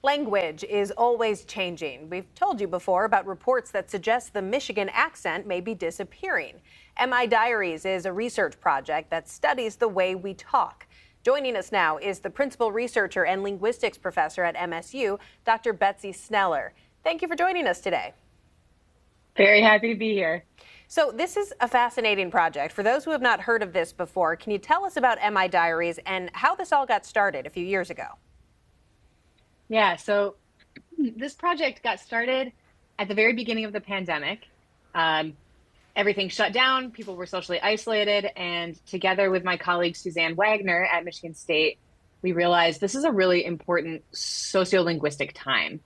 Language is always changing. We've told you before about reports that suggest the Michigan accent may be disappearing. Mi Diaries is a research project that studies the way we talk. Joining us now is the principal researcher and linguistics professor at MSU, Dr. Betsy Sneller. Thank you for joining us today. Very happy to be here. So this is a fascinating project. For those who have not heard of this before, can you tell us about Mi Diaries and how this all got started a few years ago? Yeah, so this project got started at the very beginning of the pandemic. Everything shut down, people were socially isolated, and together with my colleague Suzanne Wagner at Michigan State, we realized this is a really important sociolinguistic time.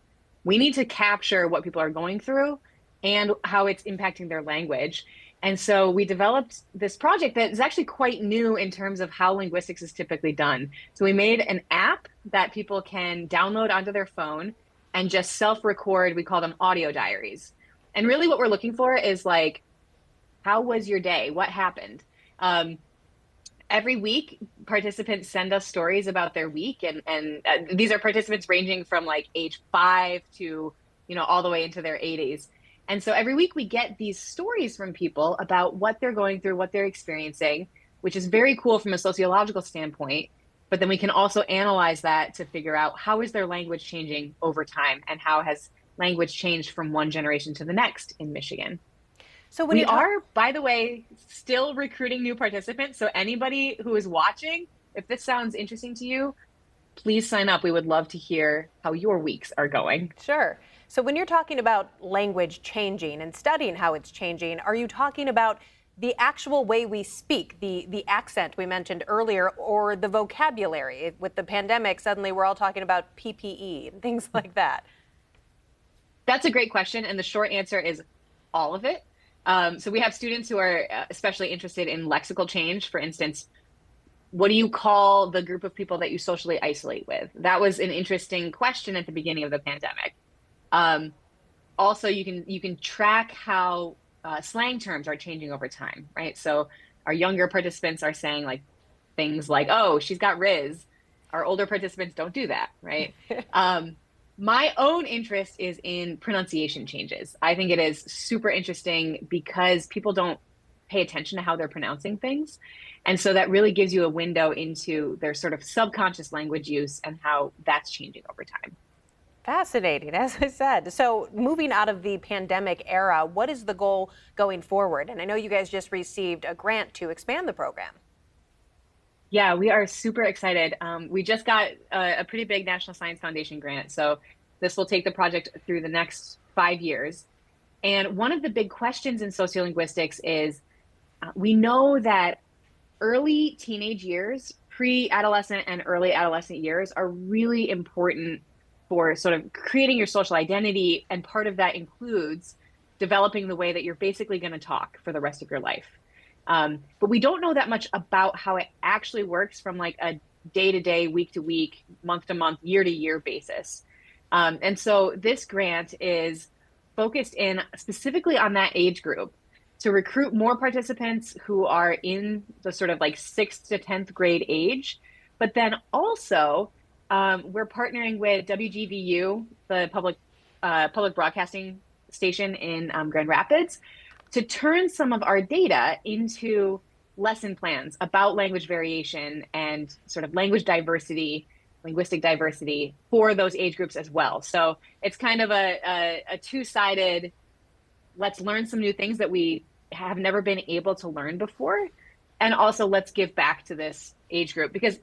We need to capture what people are going through and how it's impacting their language. And so we developed this project that is actually quite new in terms of how linguistics is typically done. So we made an app that people can download onto their phone and just self-record. We call them audio diaries. And really what we're looking for is like, how was your day? What happened? Every week, participants send us stories about their week. And these are participants ranging from like age 5 to, all the way into their 80s. And so every week we get these stories from people about what they're going through, what they're experiencing, which is very cool from a sociological standpoint. But then we can also analyze that to figure out how is their language changing over time and how has language changed from one generation to the next in Michigan. So we are, by the way, still recruiting new participants. So anybody who is watching, if this sounds interesting to you, please sign up. We would love to hear how your weeks are going. Sure. So when you're talking about language changing and studying how it's changing, are you talking about the actual way we speak, the accent we mentioned earlier, or the vocabulary? With the pandemic, suddenly we're all talking about PPE and things like that. That's a great question. And the short answer is all of it. So we have students who are especially interested in lexical change. For instance, what do you call the group of people that you socially isolate with? That was an interesting question at the beginning of the pandemic. Also, you can track how slang terms are changing over time, right? So our younger participants are saying like things like, "Oh, she's got Riz." Our older participants don't do that, right? My own interest is in pronunciation changes. I think it is super interesting because people don't pay attention to how they're pronouncing things. And so that really gives you a window into their sort of subconscious language use and how that's changing over time. Fascinating, as I said. So moving out of the pandemic era, what is the goal going forward? And I know you guys just received a grant to expand the program. Yeah, we are super excited. We just got a pretty big National Science Foundation grant. So this will take the project through the next 5 years. And one of the big questions in sociolinguistics is we know that early teenage years, pre-adolescent and early adolescent years are really important for sort of creating your social identity. And part of that includes developing the way that you're basically going to talk for the rest of your life. But we don't know that much about how it actually works from like a day-to-day, week-to-week, month-to-month, year-to-year basis. And so this grant is focused in specifically on that age group to recruit more participants who are in the sort of like 6th to 10th grade age. But then also we're partnering with WGVU, the public broadcasting station in Grand Rapids, to turn some of our data into lesson plans about language variation and sort of language diversity, linguistic diversity for those age groups as well. So it's kind of a two-sided, let's learn some new things that we have never been able to learn before. And also let's give back to this age group because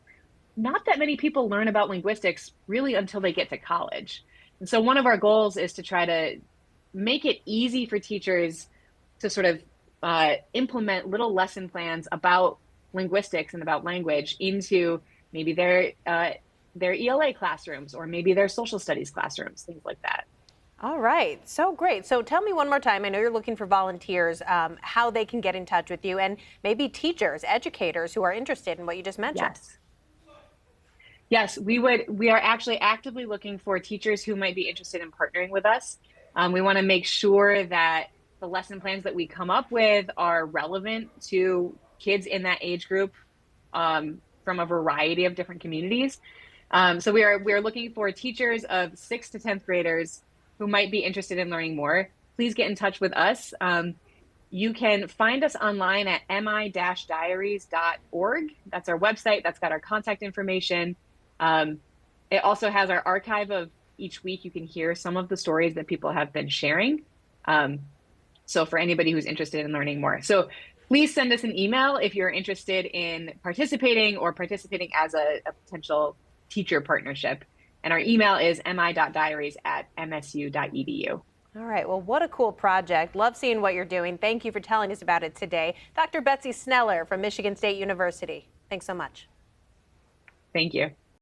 not that many people learn about linguistics really until they get to college. And so one of our goals is to try to make it easy for teachers to sort of implement little lesson plans about linguistics and about language into maybe their ELA classrooms or maybe their social studies classrooms, things like that. All right. So great. So tell me one more time, I know you're looking for volunteers, how they can get in touch with you and maybe teachers, educators who are interested in what you just mentioned. Yes, we are actually actively looking for teachers who might be interested in partnering with us. We want to make sure that the lesson plans that we come up with are relevant to kids in that age group from a variety of different communities. So we are looking for teachers of 6th to 10th graders who might be interested in learning more. Please get in touch with us. You can find us online at mi-diaries.org. That's our website. That's got our contact information. It also has our archive of each week. You can hear some of the stories that people have been sharing. So for anybody who's interested in learning more. So please send us an email if you're interested in participating or participating as a potential teacher partnership. And our email is mi.diaries@msu.edu. All right. Well, what a cool project. Love seeing what you're doing. Thank you for telling us about it today. Dr. Betsy Sneller from Michigan State University. Thanks so much. Thank you.